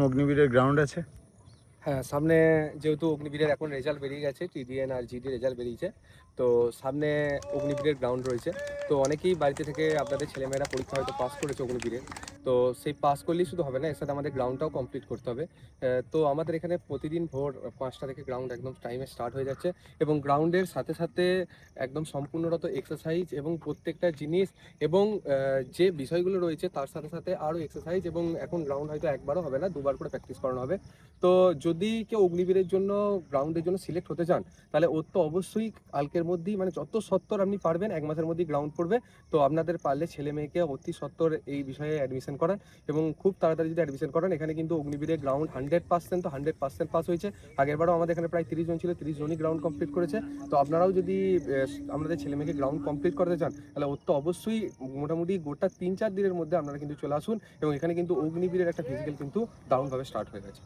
অগ্নিবীরের ground আছে। হ্যাঁ, সামনে যেহেতু অগ্নিবীরের এখন রেজাল্ট বেরিয়ে গেছে, টিডিএন আর জিডি রেজাল্ট বেরিয়েছে, তো সামনে অগ্নিবীরের গ্রাউন্ড রয়েছে। তো অনেকেই বাড়িতে থেকে আপনাদের ছেলেমেয়েরা পরীক্ষা হয়তো পাস করেছে অগ্নিবীরের, তো সেই পাস করলেই শুধু হবে না, এর সাথে আমাদের গ্রাউন্ডটাও কমপ্লিট করতে হবে। তো আমাদের এখানে প্রতিদিন ভোর 5টা থেকে গ্রাউন্ড একদম টাইমে স্টার্ট হয়ে যাচ্ছে, এবং গ্রাউন্ডের সাথে সাথে একদম সম্পূর্ণরত এক্সারসাইজ এবং প্রত্যেকটা জিনিস এবং যে বিষয়গুলো রয়েছে তার সাথে সাথে আরও এক্সারসাইজ, এবং এখন গ্রাউন্ড হয়তো একবারও হবে না, দুবার করে প্র্যাকটিস করানো হবে। তো যদি কেউ অগ্নিবীরের জন্য গ্রাউন্ডের জন্য সিলেক্ট হতে চান, তাহলে ওর তো অবশ্যই কালকের মধ্যেই, মানে যত সত্বর আপনি পারবেন, 1 মাসের মধ্যেই গ্রাউন্ড পড়বে। তো আপনাদের পারলে ছেলে মেয়েকে অতি সত্বর এই বিষয়ে অ্যাডমিশন করান, এবং খুব তাড়াতাড়ি যদি অ্যাডমিশন করান। এখানে কিন্তু অগ্নিবীরের গ্রাউন্ড 100%, তো 100% পাস হয়েছে। আগেরবারও আমাদের এখানে প্রায় 30 জন ছিল, 30 জনই গ্রাউন্ড কমপ্লিট করেছে। তো আপনারাও যদি আপনাদের ছেলে মেয়েকে গ্রাউন্ড কমপ্লিট করতে চান, তাহলে ওর তো অবশ্যই মোটামুটি গোটা 3-4 দিনের মধ্যে আপনারা কিন্তু চলে আসুন, এবং এখানে কিন্তু অগ্নিবীরের একটা ফিজিক্যাল কিন্তু দারুণভাবে স্টার্ট হয়ে গেছে।